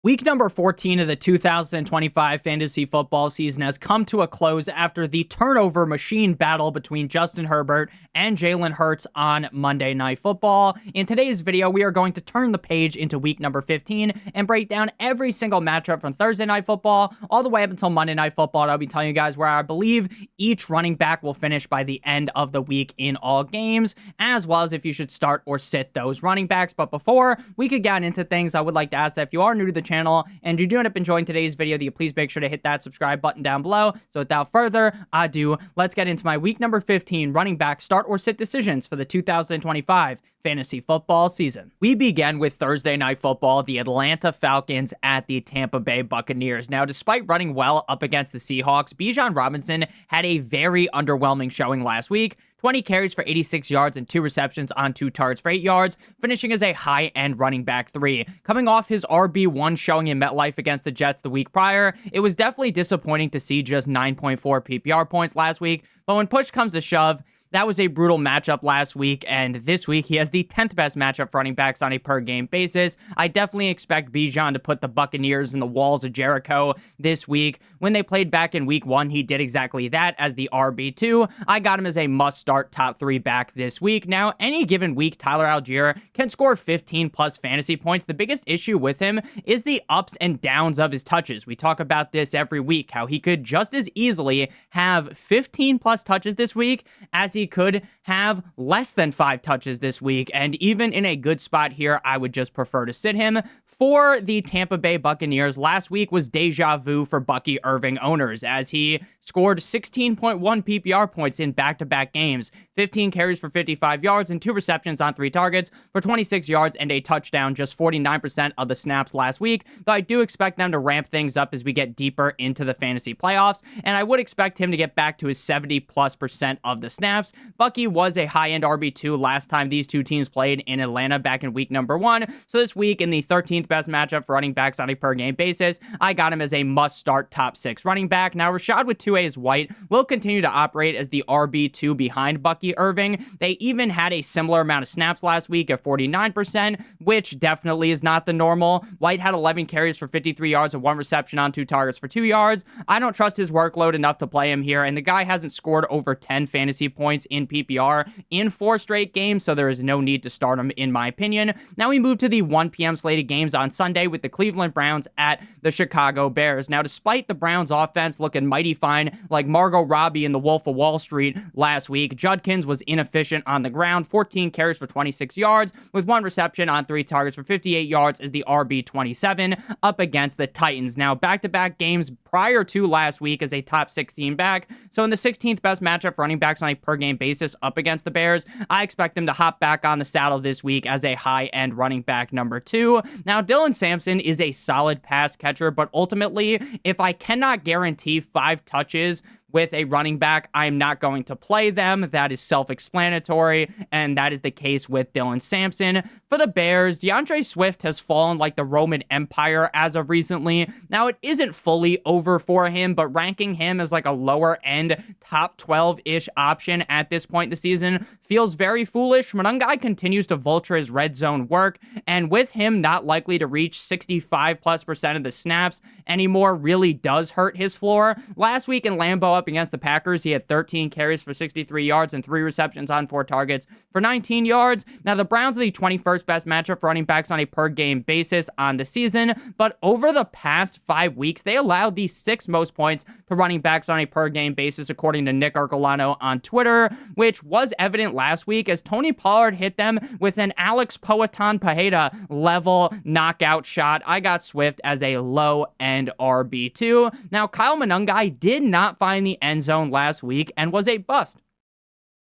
Week number 14 of the 2025 fantasy football season has come to a close after the turnover machine battle between Justin Herbert and Jalen Hurts on Monday Night Football. In today's video, we are going to turn the page into week number 15 and break down every single matchup from Thursday Night Football all the way up until Monday Night Football. And I'll be telling you guys where I believe each running back will finish by the end of the week in all games, as well as if you should start or sit those running backs. But before we could get into things, I would like to ask that if you are new to the channel and you do end up enjoying today's video, that you please make sure to hit that subscribe button down below. So without further ado, let's get into my week number 15 running back start or sit decisions for the 2025 fantasy football season. We begin with Thursday Night Football, the Atlanta Falcons at the Tampa Bay Buccaneers. Now, despite running well up against the Seahawks, Bijan Robinson had a very underwhelming showing last week. 20 carries for 86 yards and 2 receptions on 2 targets for 8 yards, finishing as a high-end running back 3. Coming off his RB1 showing in MetLife against the Jets the week prior, it was definitely disappointing to see just 9.4 PPR points last week, but when push comes to shove, that was a brutal matchup last week, and this week he has the 10th best matchup for running backs on a per-game basis. I definitely expect Bijan to put the Buccaneers in the walls of Jericho this week. When they played back in week 1, he did exactly that as the RB2. I got him as a must-start top 3 back this week. Now, any given week, Tyler Algier can score 15-plus fantasy points. The biggest issue with him is the ups and downs of his touches. We talk about this every week, how he could just as easily have 15-plus touches this week as he could have less than 5 touches this week, and even in a good spot here, I would just prefer to sit him. For the Tampa Bay Buccaneers, last week was deja vu for Bucky Irving owners, as he scored 16.1 PPR points in back-to-back games, 15 carries for 55 yards and 2 receptions on 3 targets for 26 yards and a touchdown, just 49% of the snaps last week, though I do expect them to ramp things up as we get deeper into the fantasy playoffs, and I would expect him to get back to his 70+% of the snaps. Bucky was a high-end RB2 last time these two teams played in Atlanta back in week number 1, so this week in the 13th best matchup for running backs on a per-game basis, I got him as a must-start top 6 running back. Now, Rashad with 2A's White will continue to operate as the RB2 behind Bucky Irving. They even had a similar amount of snaps last week at 49%, which definitely is not the normal. White had 11 carries for 53 yards and 1 reception on 2 targets for 2 yards. I don't trust his workload enough to play him here, and the guy hasn't scored over 10 fantasy points in PPR in 4 straight games, so there is no need to start him in my opinion. Now we move to the 1 p.m. slated games on Sunday with the Cleveland Browns at the Chicago Bears. Now, despite the Browns offense looking mighty fine like Margot Robbie in The Wolf of Wall Street last week, Judkins was inefficient on the ground, 14 carries for 26 yards with 1 reception on 3 targets for 58 yards as the RB27 up against the Titans. Now, back-to-back games prior to last week as a top 16 back, so in the 16th best matchup for running backs on a per-game basis up against the Bears, I expect him to hop back on the saddle this week as a high-end running back number 2. Now, Dylan Sampson is a solid pass catcher, but ultimately, if I cannot guarantee 5 touches with a running back, I'm not going to play them. That is self-explanatory, and that is the case with Dylan Sampson. For the Bears, DeAndre Swift has fallen like the Roman Empire as of recently. Now, it isn't fully over for him, but ranking him as like a lower-end top 12-ish option at this point in the season feels very foolish. Monangai continues to vulture his red zone work, and with him not likely to reach 65+% of the snaps anymore really does hurt his floor. Last week in Lambeau up against the Packers, he had 13 carries for 63 yards and 3 receptions on 4 targets for 19 yards. Now, the Browns are the 21st best matchup for running backs on a per-game basis on the season, but over the past 5 weeks, they allowed the 6th most points to running backs on a per-game basis, according to Nick Arcolano on Twitter, which was evident last week as Tony Pollard hit them with an Alex Poatan-Pajeda level knockout shot. I got Swift as a low-end RB2. Now, Kyle Monangai did not find the end zone last week and was a bust,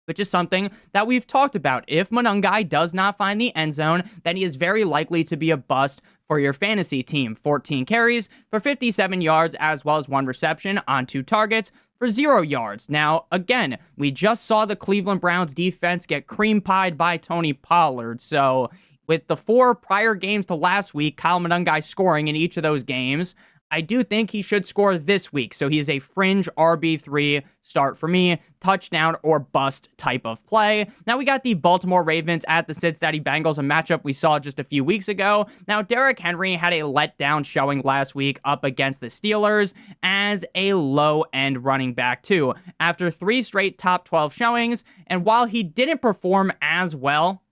which is something that we've talked about. If Monangai does not find the end zone, then he is very likely to be a bust for your fantasy team. 14 carries for 57 yards as well as 1 reception on 2 targets for 0 yards. Now, again, we just saw the Cleveland Browns defense get cream pied by Tony Pollard, so with the 4 prior games to last week, Kyle Monangai scoring in each of those games, I do think he should score this week, so he is a fringe RB3 start for me, touchdown or bust type of play. Now we got the Baltimore Ravens at the Cincinnati Bengals, a matchup we saw just a few weeks ago. Now Derrick Henry had a letdown showing last week up against the Steelers as a low-end running back too, after 3 straight top 12 showings, and while he didn't perform as well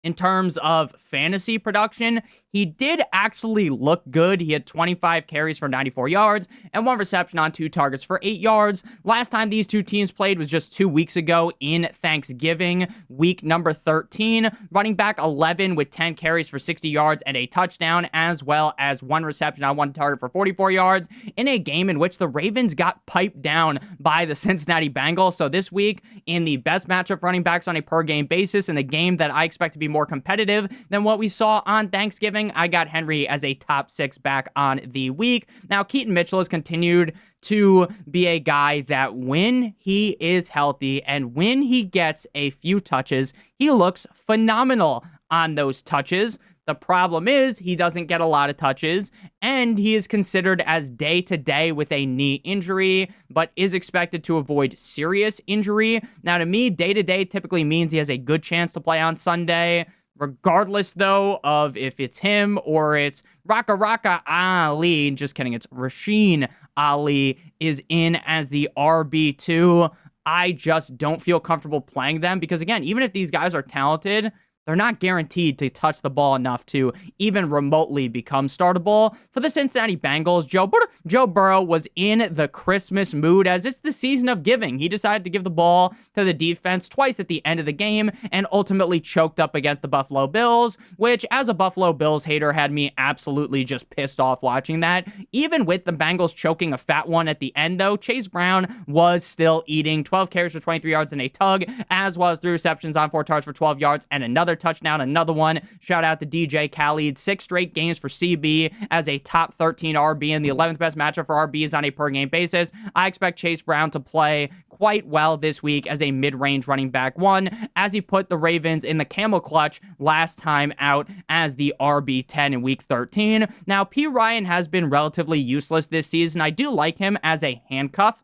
in terms of fantasy production, he did actually look good. He had 25 carries for 94 yards and 1 reception on 2 targets for 8 yards. Last time these two teams played was just 2 weeks ago in Thanksgiving, week number 13. Running back 11 with 10 carries for 60 yards and a touchdown, as well as 1 reception on 1 target for 44 yards in a game in which the Ravens got piped down by the Cincinnati Bengals. So this week, in the best matchup running backs on a per game basis, in a game that I expect to be more competitive than what we saw on Thanksgiving, I got Henry as a top 6 back on the week. Now, Keaton Mitchell has continued to be a guy that when he is healthy and when he gets a few touches, he looks phenomenal on those touches. The problem is he doesn't get a lot of touches, and he is considered as day-to-day with a knee injury, but is expected to avoid serious injury. Now, to me, day-to-day typically means he has a good chance to play on Sunday. Regardless, though, of if it's him or it's Raka Ali, just kidding, it's Rasheen Ali is in as the RB2. I just don't feel comfortable playing them because, again, even if these guys are talented, they're not guaranteed to touch the ball enough to even remotely become startable. For the Cincinnati Bengals, Joe Burrow was in the Christmas mood as it's the season of giving. He decided to give the ball to the defense twice at the end of the game and ultimately choked up against the Buffalo Bills, which as a Buffalo Bills hater had me absolutely just pissed off watching that. Even with the Bengals choking a fat one at the end, though, Chase Brown was still eating 12 carries for 23 yards and a tug, as well as 3 receptions on 4 targets for 12 yards and another touchdown, another one. Shout out to DJ Khaled. 6 straight games for CB as a top 13 RB and the 11th best matchup for RBs on a per game basis. I expect Chase Brown to play quite well this week as a mid-range running back 1, as he put the Ravens in the camel clutch last time out as the RB10 in week 13. Now, P. Ryan has been relatively useless this season. I do like him as a handcuff,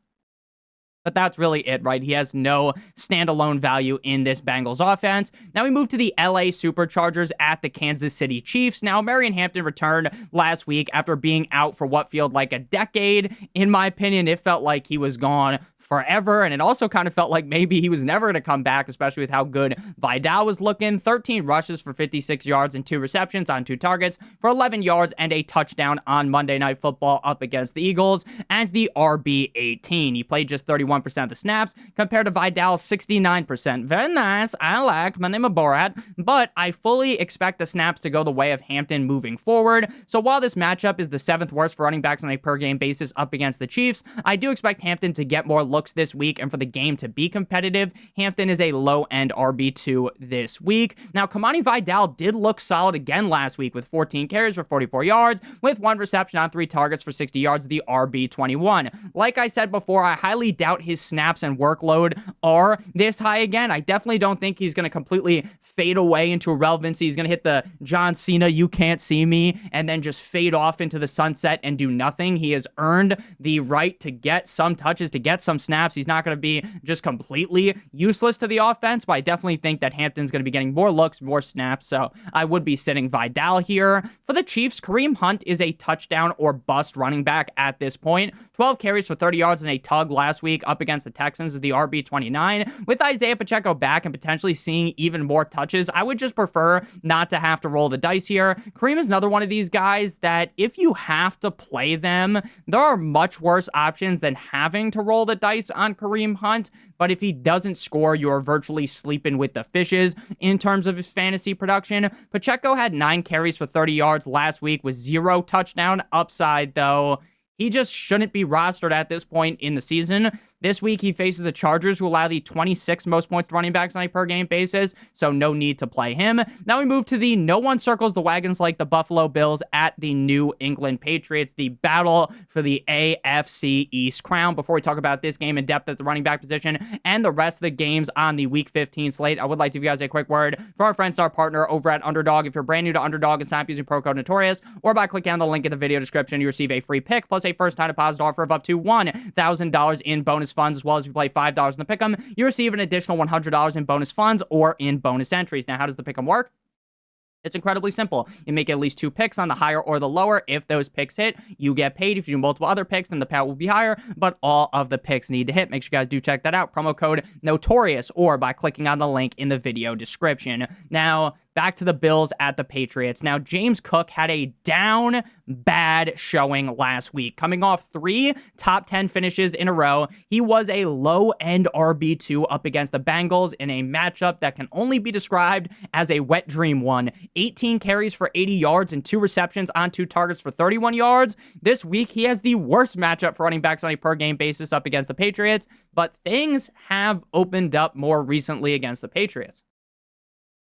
but that's really it, right? He has no standalone value in this Bengals offense. Now we move to the LA Superchargers at the Kansas City Chiefs. Now, Marion Hampton returned last week after being out for what felt like a decade. In my opinion, it felt like he was gone forever, and it also kind of felt like maybe he was never going to come back, especially with how good Vidal was looking. 13 rushes for 56 yards and 2 receptions on 2 targets for 11 yards and a touchdown on Monday Night Football up against the Eagles as the RB18. He played just 31% of the snaps compared to Vidal's 69%. Very nice. I like. My name is Borat. But I fully expect the snaps to go the way of Hampton moving forward. So while this matchup is the 7th worst for running backs on a per game basis up against the Chiefs, I do expect Hampton to get more looks this week and for the game to be competitive. Hampton is a low-end RB2 this week. Now, Kamani Vidal did look solid again last week with 14 carries for 44 yards with 1 reception on 3 targets for 60 yards, the RB21. Like I said before, I highly doubt his snaps and workload are this high again. I definitely don't think he's going to completely fade away into irrelevancy. He's going to hit the John Cena, you can't see me, and then just fade off into the sunset and do nothing. He has earned the right to get some touches, to get some snaps. He's not going to be just completely useless to the offense, but I definitely think that Hampton's going to be getting more looks, more snaps, so I would be sitting Vidal here. For the Chiefs, Kareem Hunt is a touchdown or bust running back at this point. 12 carries for 30 yards and a tug last week up against the Texans as the RB29. With Isaiah Pacheco back and potentially seeing even more touches, I would just prefer not to have to roll the dice here. Kareem is another one of these guys that if you have to play them, there are much worse options than having to roll the dice on Kareem Hunt. But if he doesn't score, you're virtually sleeping with the fishes in terms of his fantasy production. Pacheco had 9 carries for 30 yards last week with 0 touchdown upside, though. He just shouldn't be rostered at this point in the season. This week, he faces the Chargers, who allow the 26th most points to running backs on a per-game basis, so no need to play him. Now we move to the no one circles the wagons like the Buffalo Bills at the New England Patriots, the battle for the AFC East crown. Before we talk about this game in depth at the running back position and the rest of the games on the Week 15 slate, I would like to give you guys a quick word for our friends, our partner over at Underdog. If you're brand new to Underdog and sign up using pro code Notorious, or by clicking on the link in the video description, you receive a free pick plus a first-time deposit offer of up to $1,000 in bonus funds, as well as if you play $5 in the pick'em, you receive an additional $100 in bonus funds or in bonus entries. Now, how does the pick'em work? It's incredibly simple. You make at least 2 picks on the higher or the lower. If those picks hit, you get paid. If you do multiple other picks, then the payout will be higher, but all of the picks need to hit. Make sure you guys do check that out. Promo code Notorious, or by clicking on the link in the video description. Now, back to the Bills at the Patriots. Now, James Cook had a down bad showing last week. Coming off 3 top 10 finishes in a row, he was a low-end RB2 up against the Bengals in a matchup that can only be described as a wet dream one. 18 carries for 80 yards and 2 receptions on 2 targets for 31 yards. This week, he has the worst matchup for running backs on a per-game basis up against the Patriots, but things have opened up more recently against the Patriots.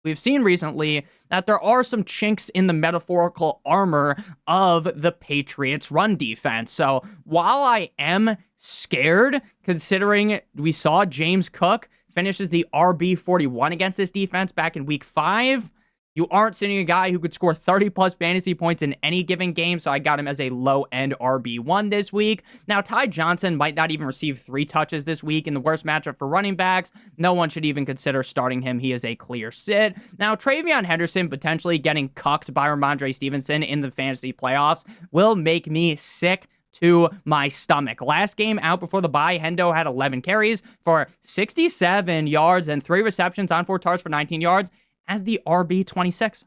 We've seen recently that there are some chinks in the metaphorical armor of the Patriots' run defense. So while I am scared, considering we saw James Cook finish as the RB41 against this defense back in week 5, you aren't sitting a guy who could score 30-plus fantasy points in any given game, so I got him as a low-end RB1 this week. Now, Ty Johnson might not even receive 3 touches this week in the worst matchup for running backs. No one should even consider starting him. He is a clear sit. Now, Travion Henderson potentially getting cucked by Ramondre Stevenson in the fantasy playoffs will make me sick to my stomach. Last game out before the bye, Hendo had 11 carries for 67 yards and 3 receptions on 4 targets for 19 yards. As the RB26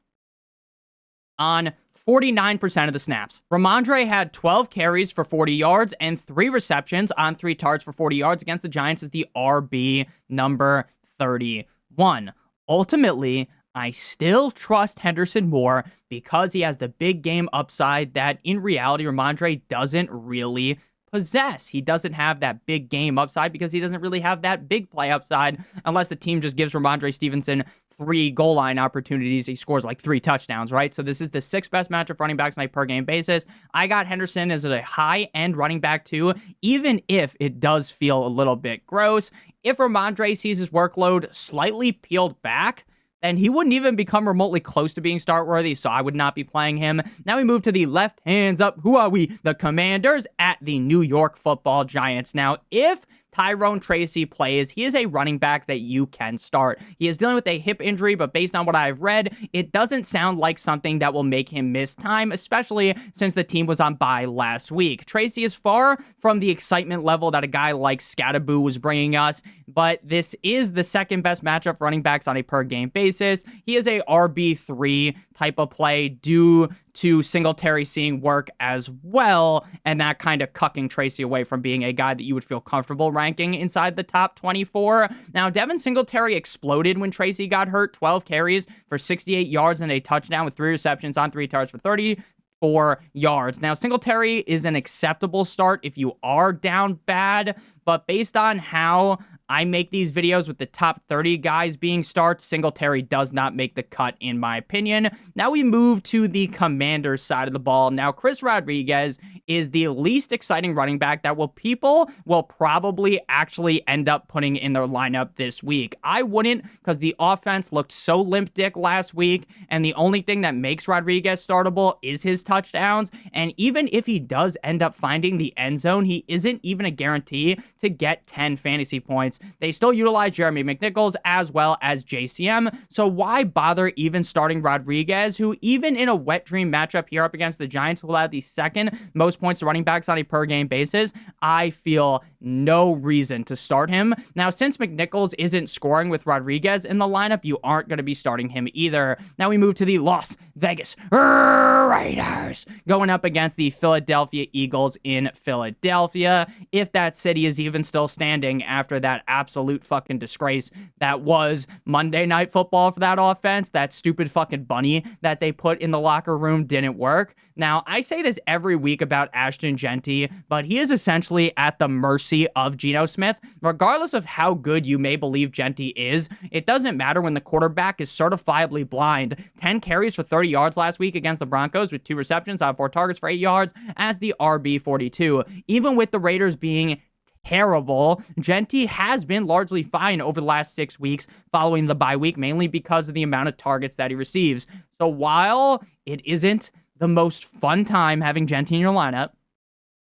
on 49% of the snaps. Ramondre had 12 carries for 40 yards and 3 receptions on 3 targets for 40 yards against the Giants as the RB number 31. Ultimately, I still trust Henderson more because he has the big game upside that in reality Ramondre doesn't really possess. He doesn't have that big game upside because he doesn't really have that big play upside unless the team just gives Ramondre Stevenson 3 goal line opportunities. He scores like 3 touchdowns, right? So this is the 6th best matchup running backs on a per game basis. I got Henderson as a high end running back too, even if it does feel a little bit gross. If Ramondre sees his workload slightly peeled back, then he wouldn't even become remotely close to being start worthy, so I would not be playing him. Now we move to the left hands up. Who are we? The Commanders at the New York Football Giants. Now, if Tyrone Tracy plays, he is a running back that you can start. He is dealing with a hip injury, but based on what I've read, it doesn't sound like something that will make him miss time, especially since the team was on bye last week. Tracy is far from the excitement level that a guy like Scattaboo was bringing us, but this is the 2nd best matchup for running backs on a per game basis. He is a RB3 type of play due to Singletary seeing work as well, and that kind of cucking Tracy away from being a guy that you would feel comfortable ranking inside the top 24. Now, Devin Singletary exploded when Tracy got hurt. 12 carries for 68 yards and a touchdown with 3 receptions on 3 targets for 34 yards. Now, Singletary is an acceptable start if you are down bad, but based on how I make these videos with the top 30 guys being starts, Singletary does not make the cut in my opinion. Now we move to the Commanders side of the ball. Now Chris Rodriguez is the least exciting running back that people will probably actually end up putting in their lineup this week. I wouldn't, because the offense looked so limp dick last week, and the only thing that makes Rodriguez startable is his touchdowns. And even if he does end up finding the end zone, he isn't even a guarantee to get 10 fantasy points. They still utilize Jeremy McNichols as well as JCM, so why bother even starting Rodriguez, who even in a wet dream matchup here up against the Giants will have the 2nd most points to running backs on a per game basis? I feel no reason to start him. Now, since McNichols isn't scoring with Rodriguez in the lineup, you aren't going to be starting him either. Now we move to the Las Vegas Raiders going up against the Philadelphia Eagles in Philadelphia. If that city is even still standing after that absolute fucking disgrace that was Monday Night Football for that offense. That stupid fucking bunny that they put in the locker room didn't work. Now, I say this every week about Ashton Genty, but he is essentially at the mercy of Geno Smith. Regardless of how good you may believe Genty is, it doesn't matter when the quarterback is certifiably blind. 10 carries for 30 yards last week against the Broncos with 2 receptions on 4 targets for 8 yards as the RB42. Even with the Raiders being terrible, Genty has been largely fine over the last 6 weeks following the bye week, mainly because of the amount of targets that he receives. So while it isn't the most fun time having Genty in your lineup,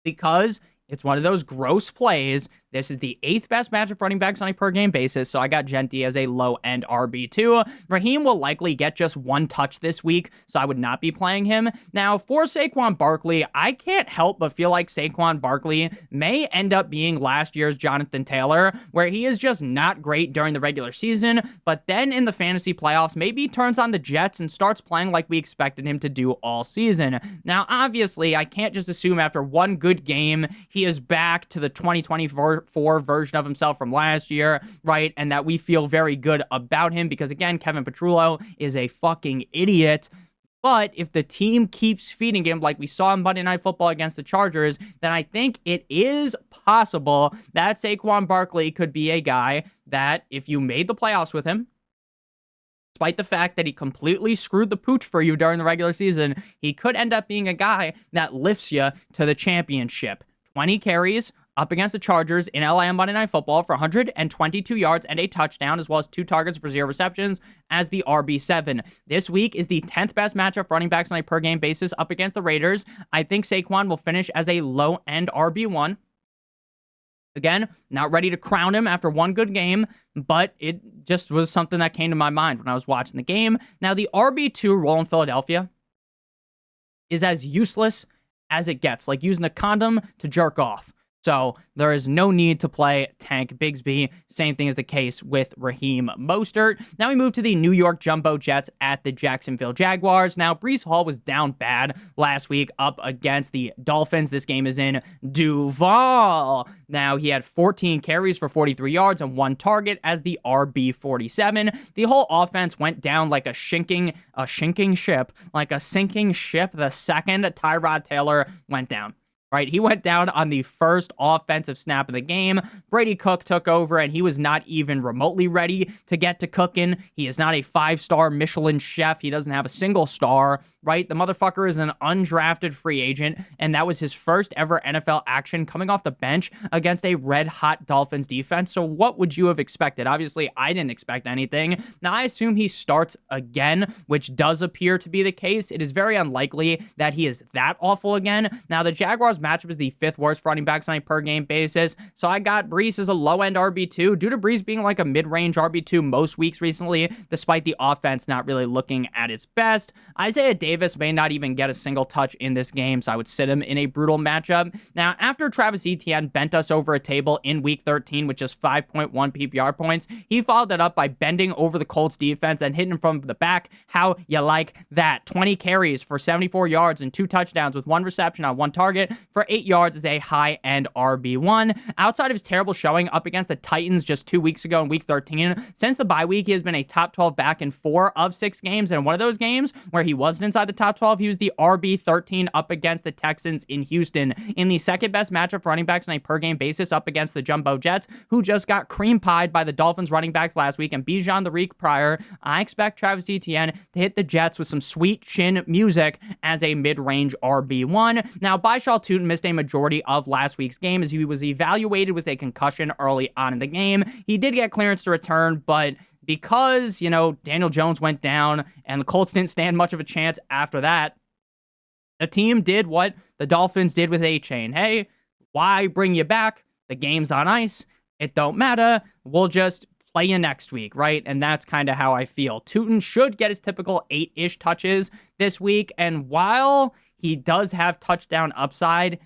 because it's one of those gross plays, this is the 8th best matchup running backs on a per-game basis, so I got Genty as a low-end RB2. Raheem will likely get just 1 touch this week, so I would not be playing him. Now, for Saquon Barkley, I can't help but feel like Saquon Barkley may end up being last year's Jonathan Taylor, where he is just not great during the regular season, but then in the fantasy playoffs, maybe he turns on the Jets and starts playing like we expected him to do all season. Now, obviously, I can't just assume after one good game, he is back to the 2024 version of himself from last year, right? And that we feel very good about him because, again, Kevin Petrullo is a fucking idiot. But if the team keeps feeding him like we saw in Monday Night Football against the Chargers, then I think it is possible that Saquon Barkley could be a guy that if you made the playoffs with him, despite the fact that he completely screwed the pooch for you during the regular season, he could end up being a guy that lifts you to the championship. 20 carries up against the Chargers in LA on Monday Night Football for 122 yards and a touchdown, as well as 2 targets for 0 receptions as the RB7. This week is the 10th best matchup for running backs on a per-game basis up against the Raiders. I think Saquon will finish as a low-end RB1. Again, not ready to crown him after one good game, but it just was something that came to my mind when I was watching the game. Now, the RB2 role in Philadelphia is as useless as it gets, like using a condom to jerk off. So there is no need to play Tank Bigsby. Same thing is the case with Raheem Mostert. Now we move to the New York Jumbo Jets at the Jacksonville Jaguars. Now, Breece Hall was down bad last week up against the Dolphins. This game is in Duval. Now, he had 14 carries for 43 yards and 1 target as the RB47. The whole offense went down like a sinking ship. The second Tyrod Taylor went down. Right, he went down on the first offensive snap of the game. Brady Cook took over, and he was not even remotely ready to get to cooking. He is not a 5-star Michelin chef. He doesn't have a single star, right? The motherfucker is an undrafted free agent, and that was his first ever NFL action coming off the bench against a red-hot Dolphins defense. So what would you have expected? Obviously, I didn't expect anything. Now, I assume he starts again, which does appear to be the case. It is very unlikely that he is that awful again. Now, the Jaguars matchup is the 5th worst for running backs on a per-game basis, so I got Breece as a low-end RB2 due to Breece being like a mid-range RB2 most weeks recently, despite the offense not really looking at its best. Isaiah Davis may not even get a single touch in this game, so I would sit him in a brutal matchup. Now, after Travis Etienne bent us over a table in Week 13 with just 5.1 PPR points, he followed that up by bending over the Colts defense and hitting from the back. How you like that? 20 carries for 74 yards and 2 touchdowns with 1 reception on 1 target for 8 yards as a high-end RB1. Outside of his terrible showing up against the Titans just 2 weeks ago in Week 13, since the bye week, he has been a top 12 back in 4 of 6 games, and one of those games where he wasn't inside the top 12, he was the RB13 up against the Texans in Houston. In the second best matchup for running backs on a per-game basis up against the Jumbo Jets, who just got cream-pied by the Dolphins running backs last week and Bijan the week prior, I expect Travis Etienne to hit the Jets with some sweet chin music as a mid-range RB1. Now, Bishal Tootin missed a majority of last week's game as he was evaluated with a concussion early on in the game. He did get clearance to return, but because, Daniel Jones went down and the Colts didn't stand much of a chance after that, the team did what the Dolphins did with A-Chain. Hey, why bring you back? The game's on ice. It don't matter. We'll just play you next week, right? And that's kind of how I feel. Tootin should get his typical 8-ish touches this week, and while he does have touchdown upside,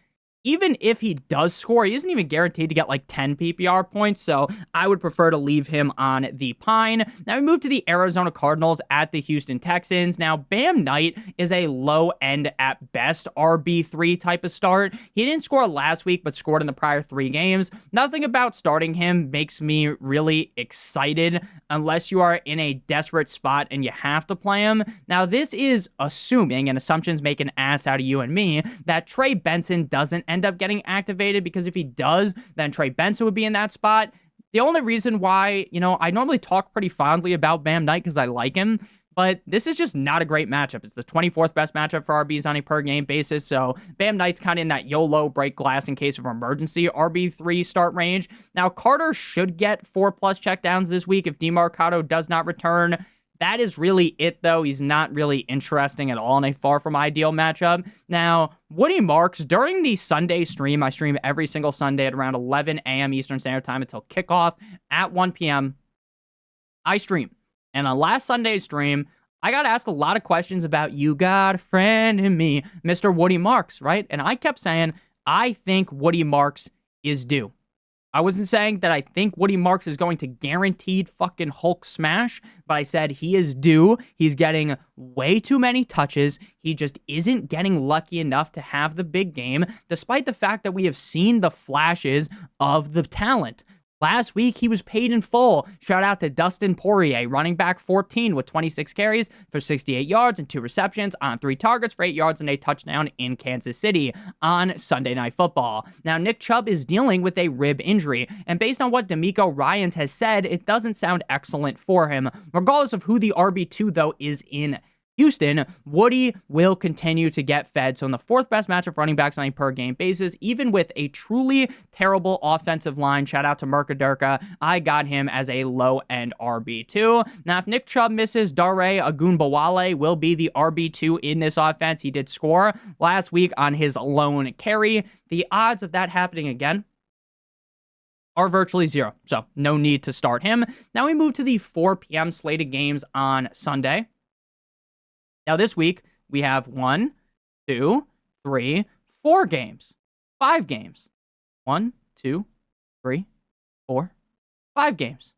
even if he does score, he isn't even guaranteed to get like 10 PPR points, so I would prefer to leave him on the pine. Now we move to the Arizona Cardinals at the Houston Texans. Now, Bam Knight is a low end at best RB3 type of start. He didn't score last week, but scored in the prior 3 games. Nothing about starting him makes me really excited unless you are in a desperate spot and you have to play him. Now, this is assuming, and assumptions make an ass out of you and me, that Trey Benson doesn't end up getting activated, because if he does, then Trey Benson would be in that spot. The only reason why, I normally talk pretty fondly about Bam Knight because I like him, but this is just not a great matchup. It's the 24th best matchup for RBs on a per game basis, so Bam Knight's kind of in that YOLO break glass in case of emergency RB3 start range. Now, Carter should get 4+ checkdowns this week if DeMarcado does not return. That is really it, though. He's not really interesting at all in a far from ideal matchup. Now, Woody Marks, during the Sunday stream, I stream every single Sunday at around 11 a.m. Eastern Standard Time until kickoff at 1 p.m. I stream. And on last Sunday's stream, I got asked a lot of questions about "you got a friend in me," Mr. Woody Marks, right? And I kept saying, I think Woody Marks is due. I wasn't saying that I think Woody Marks is going to guaranteed fucking Hulk smash, but I said he is due. He's getting way too many touches. He just isn't getting lucky enough to have the big game, despite the fact that we have seen the flashes of the talent. Last week, he was paid in full. Shout out to Dustin Poirier, running back 14 with 26 carries for 68 yards and 2 receptions on 3 targets for 8 yards and a touchdown in Kansas City on Sunday Night Football. Now, Nick Chubb is dealing with a rib injury, and based on what D'Amico Ryans has said, it doesn't sound excellent for him. Regardless of who the RB2, though, is in Houston, Woody will continue to get fed. So in the 4th best matchup running backs on a per game basis, even with a truly terrible offensive line, shout out to Murkadurka, I got him as a low end RB2. Now, if Nick Chubb misses, Dare Ogunbowale will be the RB2 in this offense. He did score last week on his lone carry. The odds of that happening again are virtually 0. So no need to start him. Now we move to the 4 p.m. slated games on Sunday. Now, this week, we have 1, 2, 3, 4 games. 5 games. 1, 2, 3, 4, 5 games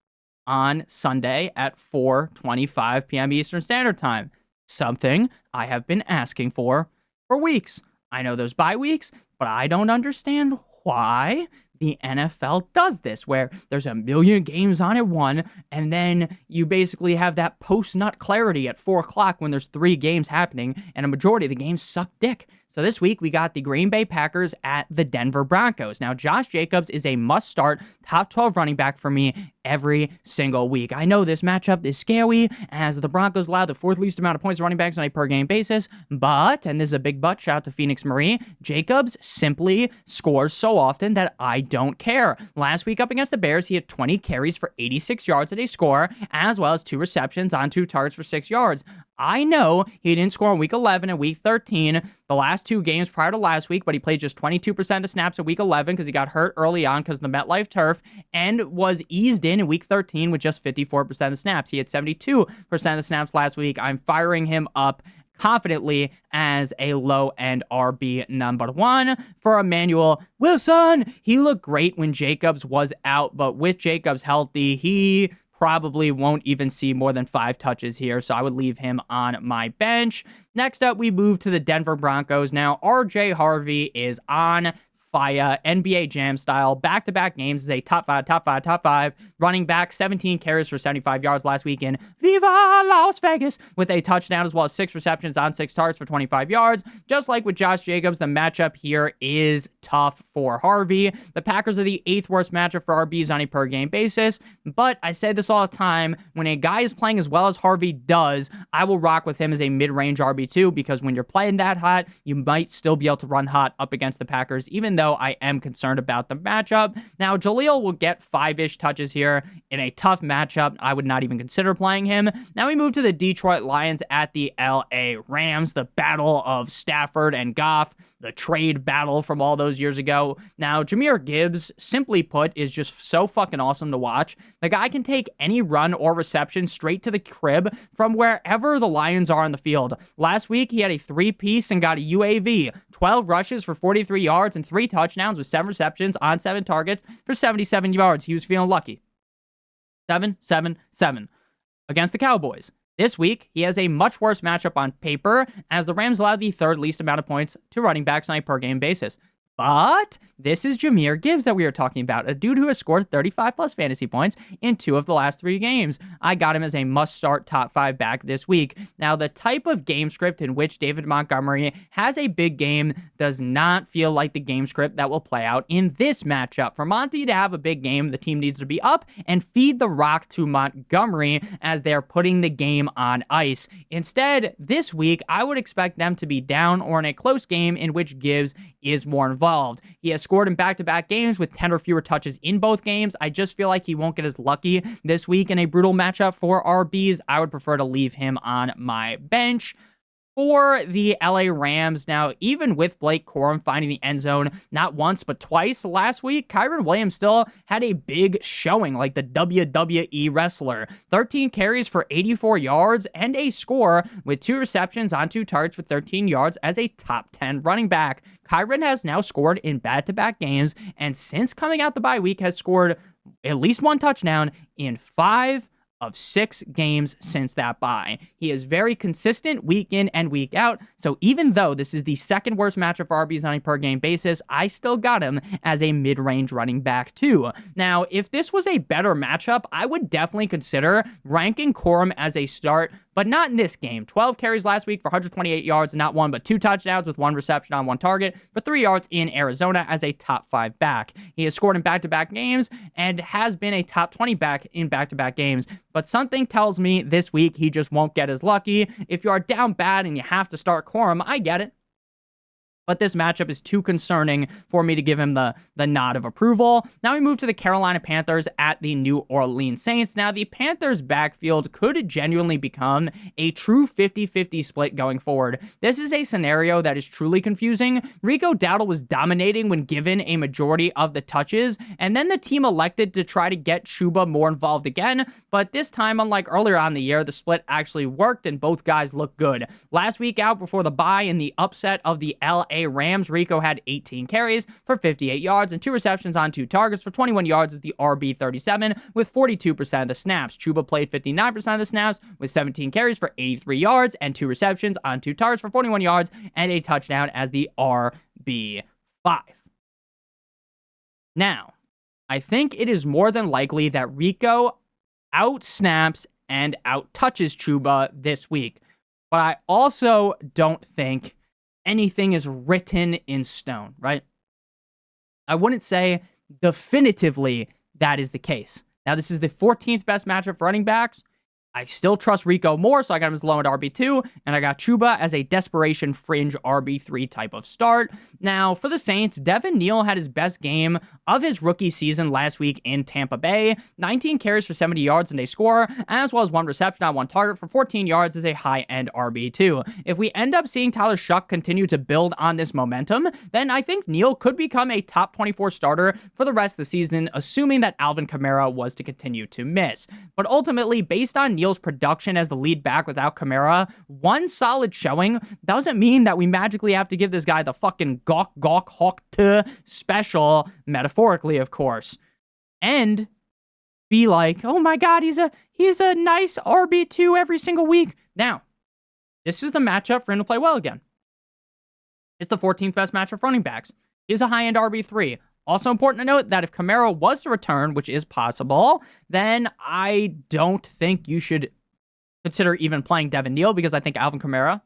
on Sunday at 4:25 p.m. Eastern Standard Time. Something I have been asking for weeks. I know there's bye weeks, but I don't understand why the NFL does this, where there's a million games on at 1, and then you basically have that post-nut clarity at 4 o'clock when there's 3 games happening, and a majority of the games suck dick. So this week, we got the Green Bay Packers at the Denver Broncos. Now, Josh Jacobs is a must-start top 12 running back for me every single week. I know this matchup is scary, as the Broncos allow the 4th least amount of points to running backs on a per-game basis, but, and this is a big but, shout out to Phoenix Marie, Jacobs simply scores so often that I don't care. Last week up against the Bears, he had 20 carries for 86 yards at a score, as well as 2 receptions on 2 targets for 6 yards. I know he didn't score in Week 11 and Week 13, the last 2 games prior to last week, but he played just 22% of the snaps in Week 11 because he got hurt early on because of the MetLife turf, and was eased in Week 13 with just 54% of the snaps. He had 72% of the snaps last week. I'm firing him up confidently as a low-end RB number 1 for Emmanuel Wilson. He looked great when Jacobs was out, but with Jacobs healthy, he probably won't even see more than 5 touches here, so I would leave him on my bench. Next up, we move to the Denver Broncos. Now, RJ Harvey is on fire, NBA Jam style, back-to-back games as a top five running back, 17 carries for 75 yards last weekend. Viva Las Vegas, with a touchdown as well as 6 receptions on 6 targets for 25 yards. Just like with Josh Jacobs, the matchup here is tough for Harvey. The Packers are the 8th worst matchup for RBs on a per-game basis, but I say this all the time, when a guy is playing as well as Harvey does, I will rock with him as a mid-range RB2, because when you're playing that hot, you might still be able to run hot up against the Packers, even though I am concerned about the matchup. Now, Jaleel will get 5-ish touches here in a tough matchup. I would not even consider playing him. Now we move to the Detroit Lions at the LA Rams, the battle of Stafford and Goff. the trade battle from all those years ago. Now, Jahmyr Gibbs, simply put, is just so fucking awesome to watch. The guy can take any run or reception straight to the crib from wherever the Lions are on the field. Last week, he had a 3-piece and got a UAV, 12 rushes for 43 yards and 3 touchdowns with 7 receptions on 7 targets for 77 yards. He was feeling lucky. 7-7-7 against the Cowboys. This week, he has a much worse matchup on paper, as the Rams allow the 3rd least amount of points to running backs on a per-game basis. But this is Jahmyr Gibbs that we are talking about, a dude who has scored 35-plus fantasy points in 2 of the last 3 games. I got him as a must-start top 5 back this week. Now, the type of game script in which David Montgomery has a big game does not feel like the game script that will play out in this matchup. For Monty to have a big game, the team needs to be up and feed the rock to Montgomery as they're putting the game on ice. Instead, this week, I would expect them to be down or in a close game in which Gibbs is more involved. He has scored in back-to-back games with 10 or fewer touches in both games. I just feel like he won't get as lucky this week in a brutal matchup for RBs. I would prefer to leave him on my bench. For the LA Rams, now, even with Blake Corum finding the end zone not once but twice last week, Kyren Williams still had a big showing like the WWE wrestler. 13 carries for 84 yards and a score with 2 receptions on 2 targets for 13 yards as a top 10 running back. Kyren has now scored in back-to-back games, and since coming out the bye week has scored at least 1 touchdown in 5 of 6 games since that bye. He is very consistent week in and week out, so even though this is the 2nd worst matchup for RBs on a per-game basis, I still got him as a mid-range running back too. Now, if this was a better matchup, I would definitely consider ranking Corum as a start, but not in this game. 12 carries last week for 128 yards, not 1 but 2 touchdowns with 1 reception on 1 target for 3 yards in Arizona as a top 5 back. He has scored in back-to-back games and has been a top 20 back in back-to-back games, but something tells me this week he just won't get as lucky. If you are down bad and you have to start Corum, I get it. But this matchup is too concerning for me to give him the nod of approval. Now we move to the Carolina Panthers at the New Orleans Saints. Now, the Panthers' backfield could genuinely become a true 50-50 split going forward. This is a scenario that is truly confusing. Rico Dowdle was dominating when given a majority of the touches, and then the team elected to try to get Chuba more involved again. But this time, unlike earlier on in the year, the split actually worked and both guys looked good. Last week out before the bye in the upset of the LA Rams, Rico had 18 carries for 58 yards and 2 receptions on 2 targets for 21 yards as the RB37 with 42% of the snaps. Chuba played 59% of the snaps with 17 carries for 83 yards and 2 receptions on 2 targets for 41 yards and a touchdown as the RB5. Now, I think it is more than likely that Rico out-snaps and out-touches Chuba this week, but I also don't think anything is written in stone, right? I wouldn't say definitively that is the case. Now, this is the 14th best matchup for running backs. I still trust Rico more, so I got him as low at RB2, and I got Chuba as a desperation fringe RB3 type of start. Now, for the Saints, Devin Neal had his best game of his rookie season last week in Tampa Bay. 19 carries for 70 yards and a score, as well as 1 reception on 1 target for 14 yards as a high-end RB2. If we end up seeing Tyler Shuck continue to build on this momentum, then I think Neal could become a top 24 starter for the rest of the season, assuming that Alvin Kamara was to continue to miss. But ultimately, based on Neal's production as the lead back without Kamara, 1 solid showing doesn't mean that we magically have to give this guy the fucking gawk hawk to special, metaphorically, of course, and be like, oh my god, he's a nice RB2 every single week. Now, this is the matchup for him to play well again. It's the 14th best matchup for running backs. He's a high-end RB3. Also important to note that if Kamara was to return, which is possible, then I don't think you should consider even playing Devin Neal, because I think Alvin Kamara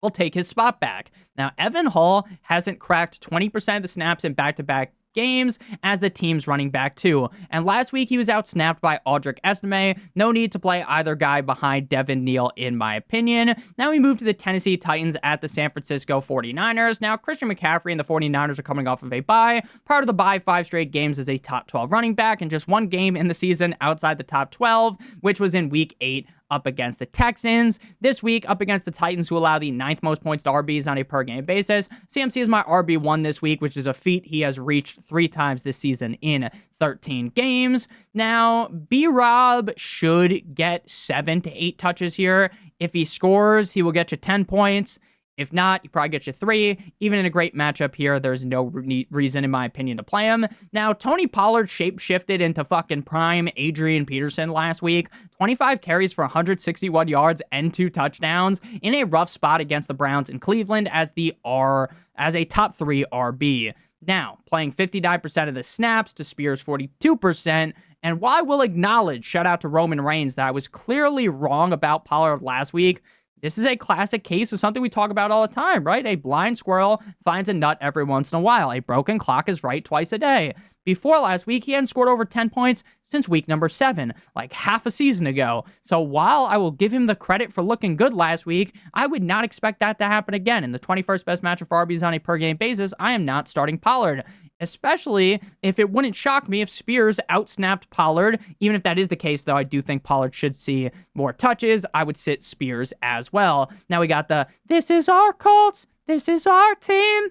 will take his spot back. Now, Evan Hall hasn't cracked 20% of the snaps in back-to-back games as the team's running back too. And last week he was outsnapped by Audric Estime. No need to play either guy behind Devin Neal, in my opinion. Now we move to the Tennessee Titans at the San Francisco 49ers. Now Christian McCaffrey and the 49ers are coming off of a bye. Prior to the bye, 5 straight games as a top 12 running back and just 1 game in the season outside the top 12, which was in week 8 up against the Texans. This week, up against the Titans, who allow the 9th most points to RBs on a per-game basis. CMC is my RB1 this week, which is a feat he has reached 3 times this season in 13 games. Now, B-Rob should get 7 to 8 touches here. If he scores, he will get you 10 points. If not, he probably gets you 3. Even in a great matchup here, there's no reason, in my opinion, to play him. Now, Tony Pollard shape-shifted into fucking prime Adrian Peterson last week. 25 carries for 161 yards and 2 touchdowns in a rough spot against the Browns in Cleveland as a top 3 RB. Now, playing 59% of the snaps to Spears' 42%. And while I will acknowledge, shout out to Roman Reigns, that I was clearly wrong about Pollard last week, this is a classic case of something we talk about all the time, right? A blind squirrel finds a nut every once in a while. A broken clock is right twice a day. Before last week, he hadn't scored over 10 points since week number 7, like half a season ago. So while I will give him the credit for looking good last week, I would not expect that to happen again. In the 21st best matchup for RBs on a per-game basis, I am not starting Pollard. Especially if it wouldn't shock me if Spears outsnapped Pollard. Even if that is the case, though, I do think Pollard should see more touches. I would sit Spears as well. Now we got the, this is our Colts, this is our team,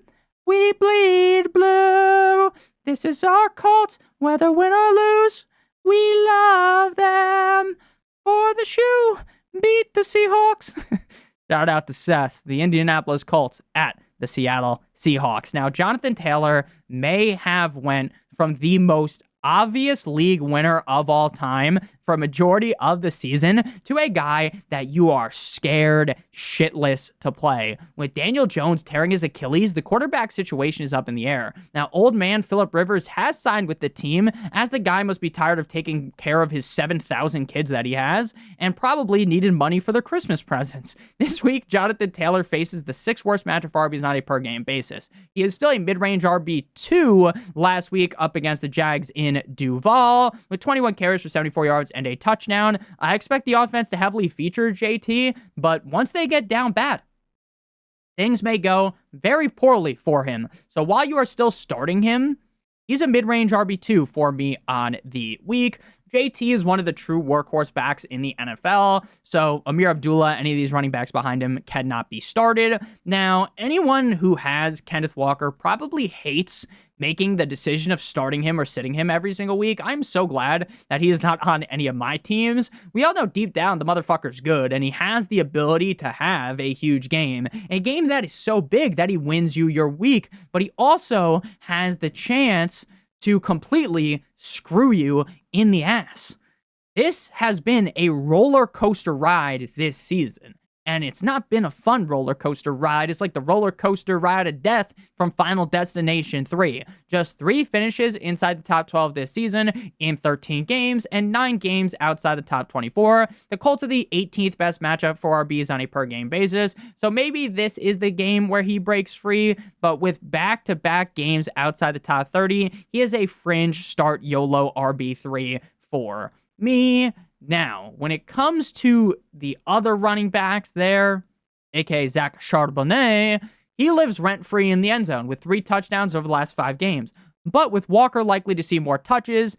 we bleed blue. This is our Colts, whether win or lose, we love them. For the shoe, beat the Seahawks. Shout out to Seth, the Indianapolis Colts at the Seattle Seahawks. Now, Jonathan Taylor may have went from the most obvious league winner of all time for a majority of the season to a guy that you are scared shitless to play. With Daniel Jones tearing his Achilles, the quarterback situation is up in the air. Now, old man Phillip Rivers has signed with the team, as the guy must be tired of taking care of his 7,000 kids that he has, and probably needed money for their Christmas presents. This week, Jonathan Taylor faces the 6th worst matchup for RBs on a per-game basis. He is still a mid-range RB2 last week up against the Jags in Duval, with 21 carries for 74 yards and a touchdown. I expect the offense to heavily feature JT, but once they get down bad, things may go very poorly for him. So while you are still starting him, he's a mid-range RB2 for me on the week. JT is one of the true workhorse backs in the NFL, so Amir Abdullah, any of these running backs behind him, cannot be started. Now, anyone who has Kenneth Walker probably hates making the decision of starting him or sitting him every single week. I'm so glad that he is not on any of my teams. We all know deep down the motherfucker's good, and he has the ability to have a huge game. A game that is so big that he wins you your week, but he also has the chance to completely screw you in the ass. This has been a roller coaster ride this season. And it's not been a fun roller coaster ride. It's like the roller coaster ride of death from Final Destination 3. Just 3 finishes inside the top 12 this season in 13 games and 9 games outside the top 24. The Colts are the 18th best matchup for RBs on a per-game basis. So maybe this is the game where he breaks free, but with back-to-back games outside the top 30, he is a fringe start YOLO RB3 for me. Now, when it comes to the other running backs there, aka Zach Charbonnet, he lives rent-free in the end zone with 3 touchdowns over the last 5 games. But with Walker likely to see more touches,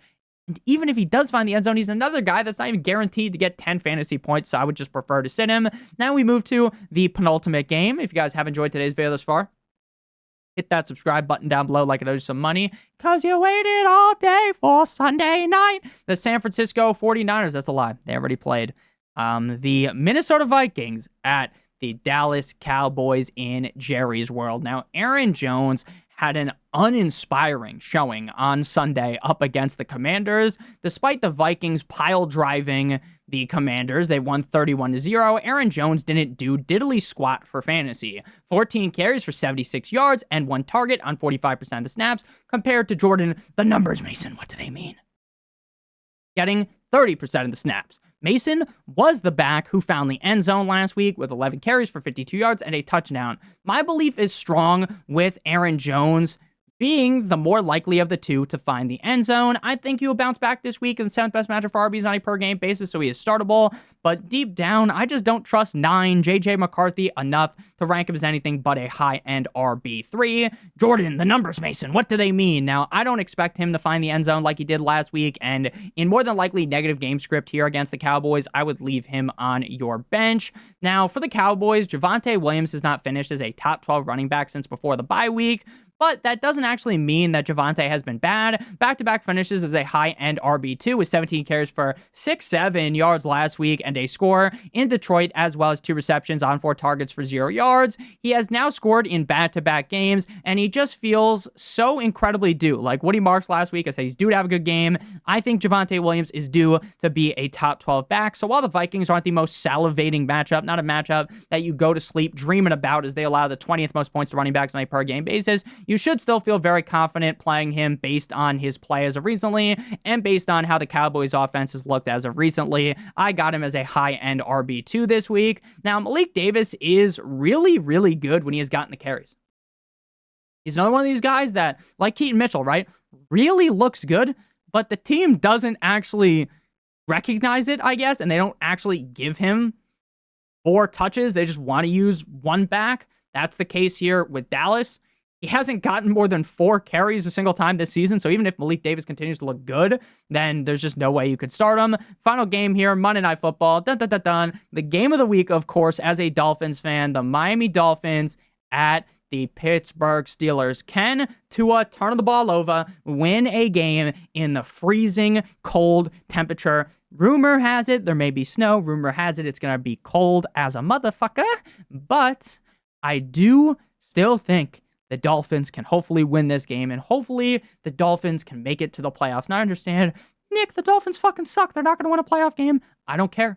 and even if he does find the end zone, he's another guy that's not even guaranteed to get 10 fantasy points, so I would just prefer to sit him. Now we move to the penultimate game. If you guys have enjoyed today's video thus far, hit that subscribe button down below like it owes you some money, because you waited all day for Sunday night. The San Francisco 49ers, that's a lie. They already played. The Minnesota Vikings at the Dallas Cowboys in Jerry's World. Now, Aaron Jones had an uninspiring showing on Sunday up against the Commanders. Despite the Vikings pile driving the Commanders, they won 31-0. Aaron Jones didn't do diddly squat for fantasy. 14 carries for 76 yards and 1 target on 45% of the snaps, compared to Jordan. The numbers, Mason, what do they mean? Getting 30% of the snaps. Mason was the back who found the end zone last week with 11 carries for 52 yards and a touchdown. My belief is strong with Aaron Jones being the more likely of the two to find the end zone. I think he will bounce back this week in the 7th best matchup for RBs on a per game basis, so he is startable. But deep down, I just don't trust 9 JJ McCarthy enough to rank him as anything but a high-end RB3. Jordan, the numbers, Mason, what do they mean? Now, I don't expect him to find the end zone like he did last week, and in more than likely negative game script here against the Cowboys, I would leave him on your bench. Now, for the Cowboys, Javonte Williams has not finished as a top 12 running back since before the bye week, but that doesn't actually mean that Javonte has been bad. Back-to-back finishes as a high-end RB2 with 17 carries for 6-7 yards last week and a score in Detroit, as well as 2 receptions on 4 targets for 0 yards. He has now scored in back-to-back games, and he just feels so incredibly due. Like Woody Marks last week, I said he's due to have a good game. I think Javonte Williams is due to be a top 12 back. So while the Vikings aren't the most salivating matchup, not a matchup that you go to sleep dreaming about as they allow the 20th most points to running backs on a per-game basis, you should still feel very confident playing him based on his play as of recently and based on how the Cowboys offense has looked as of recently. I got him as a high-end RB2 this week. Now, Malik Davis is really, really good when he has gotten the carries. He's another one of these guys that, like Keaton Mitchell, right, really looks good, but the team doesn't actually recognize it, I guess, and they don't actually give him 4 touches. They just want to use one back. That's the case here with Dallas. He hasn't gotten more than 4 carries a single time this season, so even if Malik Davis continues to look good, then there's just no way you could start him. Final game here, Monday Night Football. Dun, dun, dun, dun. The game of the week, of course, as a Dolphins fan, the Miami Dolphins at the Pittsburgh Steelers. Can Tua turn the ball over, win a game in the freezing cold temperature? Rumor has it there may be snow. Rumor has it it's going to be cold as a motherfucker. But I do still think the Dolphins can hopefully win this game, and hopefully the Dolphins can make it to the playoffs. Now I understand, Nick, the Dolphins fucking suck. They're not going to win a playoff game. I don't care.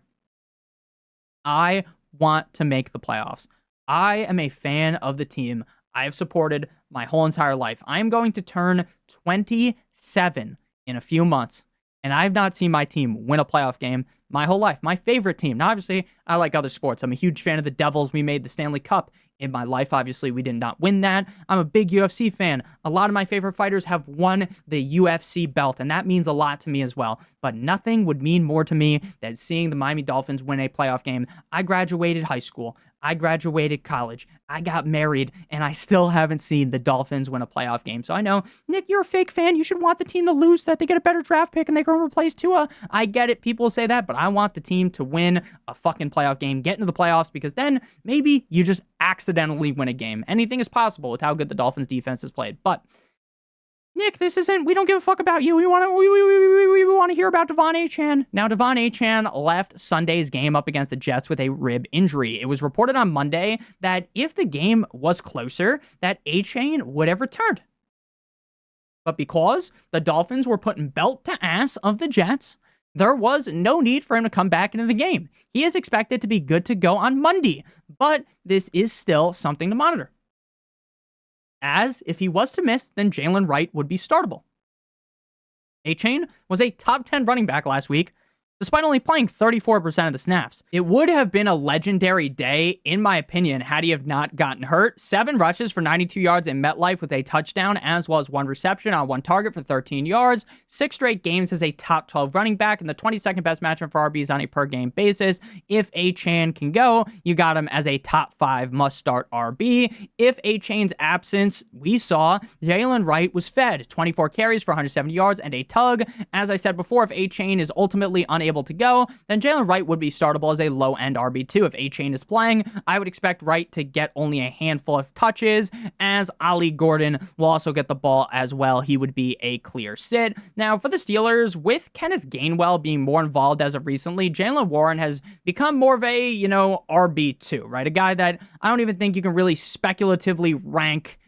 I want to make the playoffs. I am a fan of the team I have supported my whole entire life. I am going to turn 27 in a few months, and I have not seen my team win a playoff game my whole life. My favorite team. Now, obviously, I like other sports. I'm a huge fan of the Devils. We made the Stanley Cup in my life. Obviously, we did not win that. I'm a big UFC fan. A lot of my favorite fighters have won the UFC belt, and that means a lot to me as well. But nothing would mean more to me than seeing the Miami Dolphins win a playoff game. I graduated high school. I graduated college. I got married, and I still haven't seen the Dolphins win a playoff game. So I know, Nick, you're a fake fan. You should want the team to lose so that they get a better draft pick and they can replace Tua. I get it. People say that, but I want the team to win a fucking playoff game, get into the playoffs, because then maybe you just accidentally win a game. Anything is possible with how good the Dolphins defense has played. But Nick, we don't give a fuck about you. We want to hear about Devon Achane. Now, Devon Achane left Sunday's game up against the Jets with a rib injury. It was reported on Monday that if the game was closer, that Achane would have returned. But because the Dolphins were putting belt to ass of the Jets, there was no need for him to come back into the game. He is expected to be good to go on Monday, but this is still something to monitor. As if he was to miss, then Jalen Wright would be startable. Achane was a top 10 running back last week, despite only playing 34% of the snaps. It would have been a legendary day, in my opinion, had he have not gotten hurt. 7 rushes for 92 yards in MetLife with a touchdown, as well as 1 reception on 1 target for 13 yards. 6 straight games as a top 12 running back, and the 22nd best matchup for RBs on a per-game basis. If Achane can go, you got him as a top 5 must-start RB. If Achane's absence, we saw Jalen Wright was fed 24 carries for 170 yards and a tug. As I said before, if Achane is ultimately unable to go, then Jalen Wright would be startable as a low-end RB2. If Achane is playing, I would expect Wright to get only a handful of touches, as Ali Gordon will also get the ball as well. He would be a clear sit. Now, for the Steelers, with Kenneth Gainwell being more involved as of recently, Jaylen Warren has become more of a, RB2, right? A guy that I don't even think you can really speculatively rank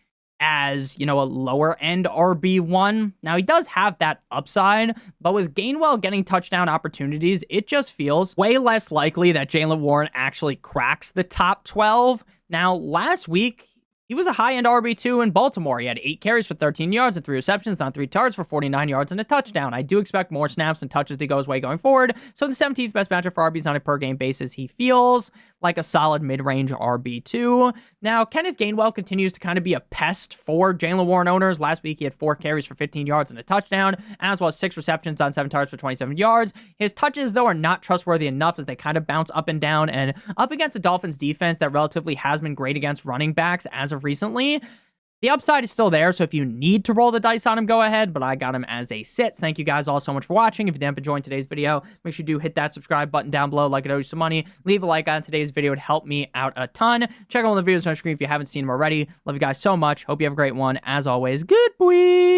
as, a lower-end RB1. Now, he does have that upside, but with Gainwell getting touchdown opportunities, it just feels way less likely that Jaylen Warren actually cracks the top 12. Now, last week, He was a high-end RB2 in Baltimore. He had 8 carries for 13 yards and 3 receptions on 3 targets for 49 yards and a touchdown. I do expect more snaps and touches to go his way going forward. So the 17th best matchup for RBs on a per-game basis, he feels like a solid mid-range RB2. Now, Kenneth Gainwell continues to kind of be a pest for Jaylen Warren owners. Last week, he had 4 carries for 15 yards and a touchdown, as well as 6 receptions on 7 targets for 27 yards. His touches, though, are not trustworthy enough as they kind of bounce up and down, and up against the Dolphins defense that relatively has been great against running backs as of recently. The upside is still there, so if you need to roll the dice on him, go ahead, but I got him as a sit. Thank you guys all so much for watching. If you didn't enjoy today's video, make sure you do hit that subscribe button down below like it owes you some money. Leave a like on today's video. It would help me out a ton. Check out all the videos on the screen if you haven't seen them already. Love you guys so much. Hope you have a great one. As always, good boy.